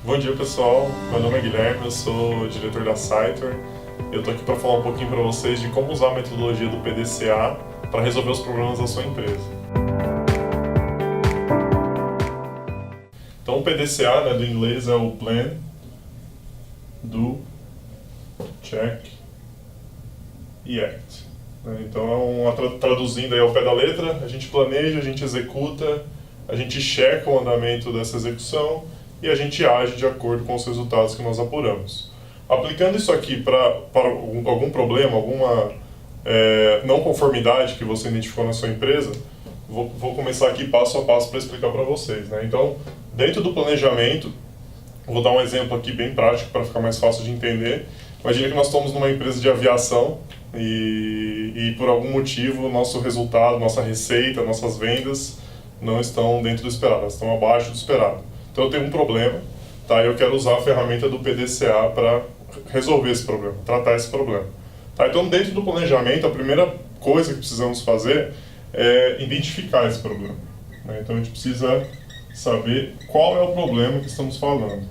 Bom dia pessoal, meu nome é Guilherme, eu sou diretor da Siteor. Eu estou aqui para falar um pouquinho para vocês de como usar a metodologia do PDCA para resolver os problemas da sua empresa. Então o PDCA, do inglês, é o Plan, Do, Check e Act. Então, traduzindo aí ao pé da letra, a gente planeja, a gente executa, a gente checa o andamento dessa execução e a gente age de acordo com os resultados que nós apuramos. Aplicando isso aqui para algum problema, alguma não conformidade que você identificou na sua empresa, vou começar aqui passo a passo para explicar para vocês. Então, dentro do planejamento, vou dar um exemplo aqui bem prático para ficar mais fácil de entender. Imagina que nós estamos numa empresa de aviação e por algum motivo nosso resultado, nossa receita, nossas vendas não estão dentro do esperado, elas estão abaixo do esperado. Então eu tenho um problema, tá? Eu quero usar a ferramenta do PDCA para resolver esse problema, tratar esse problema. Tá? Então dentro do planejamento, a primeira coisa que precisamos fazer é identificar esse problema. Né? Então a gente precisa saber qual é o problema que estamos falando.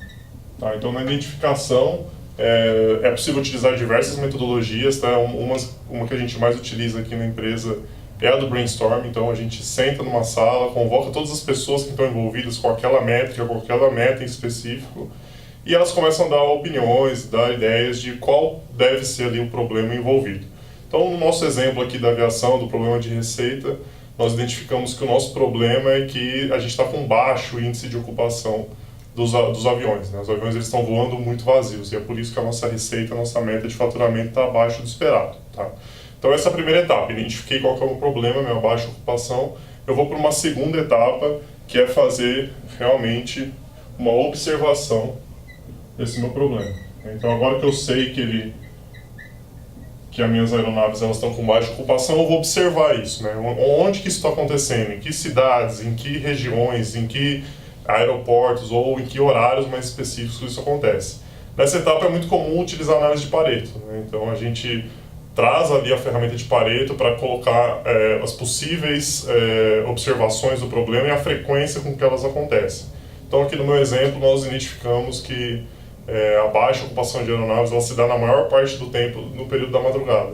Tá? Então na identificação é possível utilizar diversas metodologias. Tá? Uma que a gente mais utiliza aqui na empresa é a do brainstorm. Então a gente senta numa sala, convoca todas as pessoas que estão envolvidas com aquela métrica, com aquela meta em específico, e elas começam a dar opiniões, dar ideias de qual deve ser ali o problema envolvido. Então no nosso exemplo aqui da aviação, do problema de receita, nós identificamos que o nosso problema é que a gente está com baixo índice de ocupação dos aviões. Né? Os aviões eles estão voando muito vazios e é por isso que a nossa receita, a nossa meta de faturamento está abaixo do esperado. Tá? Então essa é a primeira etapa, identifiquei qual que é o problema, minha baixa ocupação. Eu vou para uma segunda etapa, que é fazer realmente uma observação desse meu problema. Então agora que eu sei que as minhas aeronaves elas estão com baixa ocupação, eu vou observar isso. Né? Onde que isso está acontecendo, em que cidades, em que regiões, em que aeroportos ou em que horários mais específicos isso acontece. Nessa etapa é muito comum utilizar a análise de Pareto. Né? Então a gente traz ali a ferramenta de Pareto para colocar as possíveis observações do problema e a frequência com que elas acontecem. Então aqui no meu exemplo nós identificamos que a baixa ocupação de aeronaves ela se dá na maior parte do tempo no período da madrugada.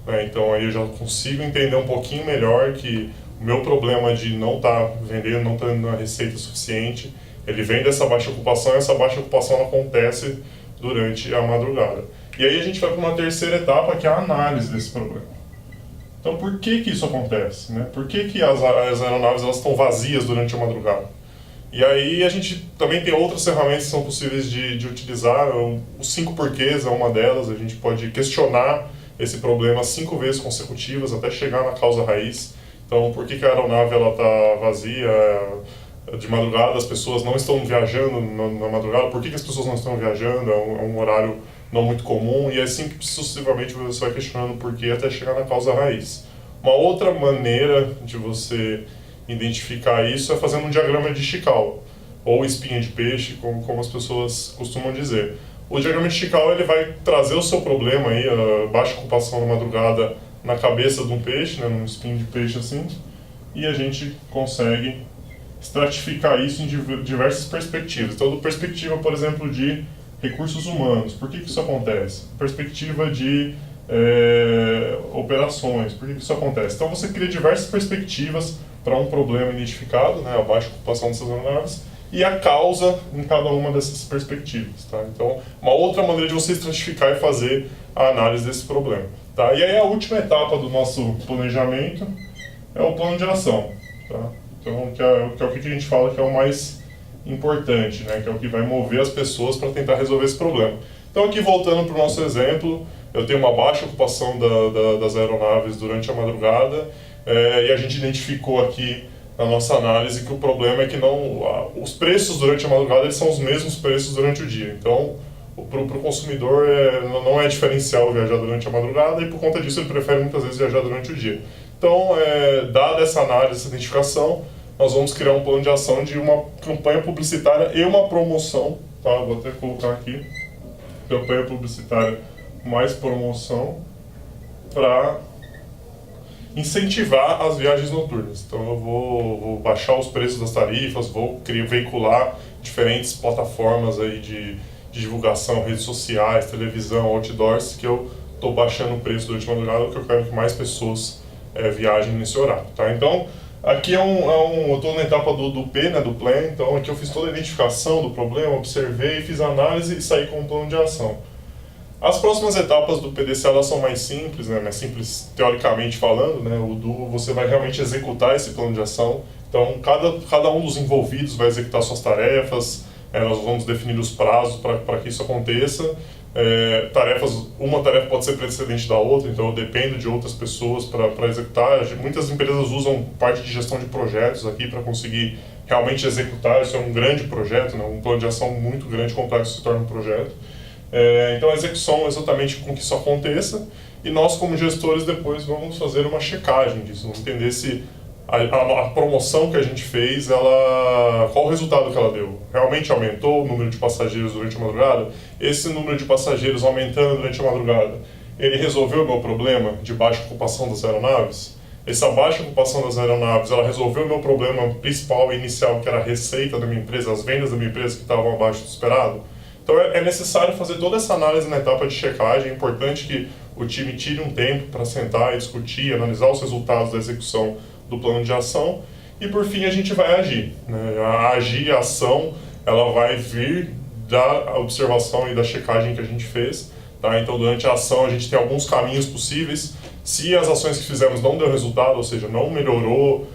Né? Então aí eu já consigo entender um pouquinho melhor que o meu problema de não estar vendendo, não estar tendo uma receita suficiente, ele vem dessa baixa ocupação e essa baixa ocupação acontece durante a madrugada. E aí a gente vai para uma terceira etapa, que é a análise desse problema. Então por que isso acontece? Né? Por que as aeronaves elas estão vazias durante a madrugada? E aí a gente também tem outras ferramentas que são possíveis de utilizar. Os 5 porquês é uma delas. A gente pode questionar esse problema 5 vezes consecutivas até chegar na causa raiz. Então, por que a aeronave está vazia de madrugada? As pessoas não estão viajando na madrugada. Por que as pessoas não estão viajando? É um horário não muito comum. E assim sucessivamente você vai questionando o porquê até chegar na causa raiz. Uma outra maneira de você identificar isso é fazendo um diagrama de Chicau, ou espinha de peixe, como as pessoas costumam dizer. O diagrama de Chicau ele vai trazer o seu problema, aí, a baixa ocupação na madrugada, na cabeça de um peixe, né, num espinho de peixe assim, e a gente consegue estratificar isso em diversas perspectivas. Então, da perspectiva, por exemplo, de recursos humanos, por que isso acontece? Perspectiva de operações, por que isso acontece? Então, você cria diversas perspectivas para um problema identificado, né, a baixa ocupação dessas aeronaves, e a causa em cada uma dessas perspectivas. Tá? Então, uma outra maneira de você estratificar e fazer a análise desse problema. Tá? E aí a última etapa do nosso planejamento é o plano de ação. Tá? Então, que é o que a gente fala que é o mais importante, né? Que é o que vai mover as pessoas para tentar resolver esse problema. Então aqui voltando para o nosso exemplo, eu tenho uma baixa ocupação das aeronaves durante a madrugada, e a gente identificou aqui na nossa análise que o problema é que os preços durante a madrugada eles são os mesmos preços durante o dia. Então, para o consumidor não é diferencial viajar durante a madrugada e por conta disso ele prefere muitas vezes viajar durante o dia. Então, dada essa análise, essa identificação, nós vamos criar um plano de ação de uma campanha publicitária e uma promoção. Tá? Vou até colocar aqui, campanha publicitária mais promoção, para incentivar as viagens noturnas. Então eu vou baixar os preços das tarifas, vou veicular diferentes plataformas aí de divulgação, redes sociais, televisão, outdoors, que eu estou baixando o preço durante a madrugada, porque eu quero que mais pessoas viajem nesse horário, tá? Então, aqui eu estou na etapa do P, né, do plan, então aqui eu fiz toda a identificação do problema, observei, fiz a análise e saí com um plano de ação. As próximas etapas do PDCA elas são mais simples, né, mais simples teoricamente falando, né, o do você vai realmente executar esse plano de ação, então cada um dos envolvidos vai executar suas tarefas, nós vamos definir os prazos para que isso aconteça. Uma tarefa pode ser precedente da outra, então eu dependo de outras pessoas para executar. Muitas empresas usam parte de gestão de projetos aqui para conseguir realmente executar. Isso é um grande projeto, né? Um plano de ação muito grande, complexo, se torna um projeto. Então a execução é exatamente com que isso aconteça, e nós como gestores depois vamos fazer uma checagem disso, vamos entender se a promoção que a gente fez, qual o resultado que ela deu? Realmente aumentou o número de passageiros durante a madrugada? Esse número de passageiros aumentando durante a madrugada, ele resolveu o meu problema de baixa ocupação das aeronaves? Essa baixa ocupação das aeronaves, ela resolveu o meu problema principal e inicial, que era a receita da minha empresa, as vendas da minha empresa que estavam abaixo do esperado? Então é necessário fazer toda essa análise na etapa de checagem. É importante que o time tire um tempo para sentar e discutir, analisar os resultados da execução do plano de ação, e por fim a gente vai agir, né? A ação, ela vai vir da observação e da checagem que a gente fez, tá? Então durante a ação a gente tem alguns caminhos possíveis. Se as ações que fizemos não deu resultado, ou seja, não melhorou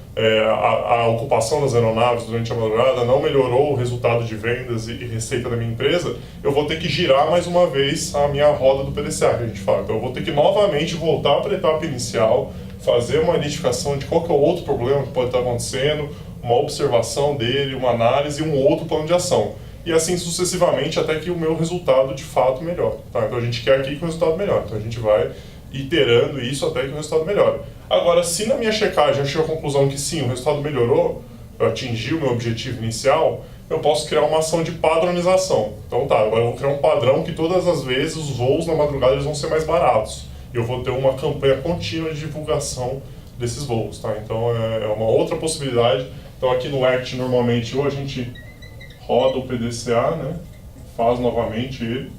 a ocupação das aeronaves durante a madrugada, não melhorou o resultado de vendas e receita da minha empresa, eu vou ter que girar mais uma vez a minha roda do PDCA, que a gente fala. Então eu vou ter que novamente voltar para a etapa inicial, fazer uma identificação de qual que é o outro problema que pode estar acontecendo, uma observação dele, uma análise e um outro plano de ação. E assim sucessivamente até que o meu resultado de fato melhore, tá? Então a gente quer aqui que o resultado melhore, então a gente vai iterando isso até que o resultado melhore. Agora, se na minha checagem eu chego à conclusão que sim, o resultado melhorou, eu atingi o meu objetivo inicial, eu posso criar uma ação de padronização. Então tá, agora eu vou criar um padrão que todas as vezes os voos na madrugada eles vão ser mais baratos. Eu vou ter uma campanha contínua de divulgação desses voos, tá? Então é uma outra possibilidade. Então aqui no ACT normalmente ou a gente roda o PDCA, né? Faz novamente ele,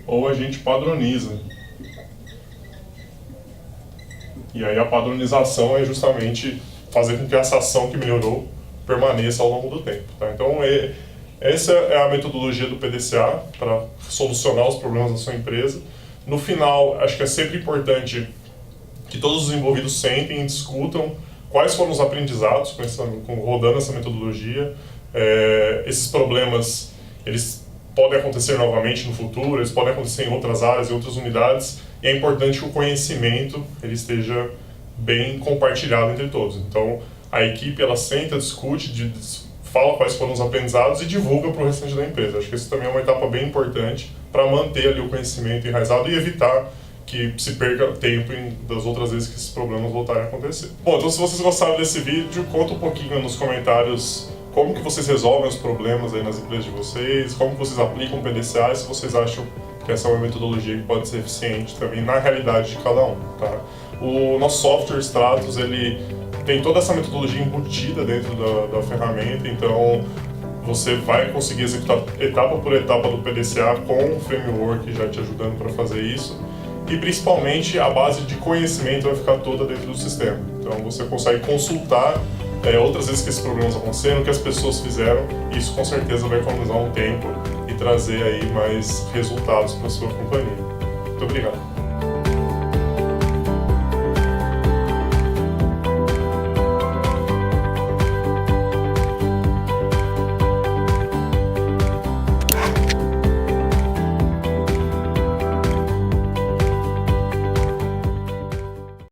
ou a gente padroniza. E aí a padronização é justamente fazer com que essa ação que melhorou permaneça ao longo do tempo, tá? Então essa é a metodologia do PDCA para solucionar os problemas da sua empresa. No final, acho que é sempre importante que todos os envolvidos sentem e discutam quais foram os aprendizados rodando essa metodologia. Esses problemas, eles podem acontecer novamente no futuro, eles podem acontecer em outras áreas, em outras unidades, e é importante que o conhecimento ele esteja bem compartilhado entre todos. Então, a equipe ela senta, discute, fala quais foram os aprendizados e divulga para o restante da empresa. Acho que isso também é uma etapa bem importante para manter ali o conhecimento enraizado e evitar que se perca tempo das outras vezes que esses problemas voltarem a acontecer. Bom, então se vocês gostaram desse vídeo, conta um pouquinho nos comentários como que vocês resolvem os problemas aí nas empresas de vocês, como que vocês aplicam o PDCA e se vocês acham que essa é uma metodologia que pode ser eficiente também na realidade de cada um, tá? O nosso software Stratos, ele tem toda essa metodologia embutida dentro da ferramenta, então você vai conseguir executar etapa por etapa do PDCA com um framework já te ajudando para fazer isso. E principalmente a base de conhecimento vai ficar toda dentro do sistema. Então você consegue consultar outras vezes que esses problemas aconteceram, o que as pessoas fizeram, e isso com certeza vai economizar um tempo e trazer aí mais resultados para a sua companhia. Muito obrigado.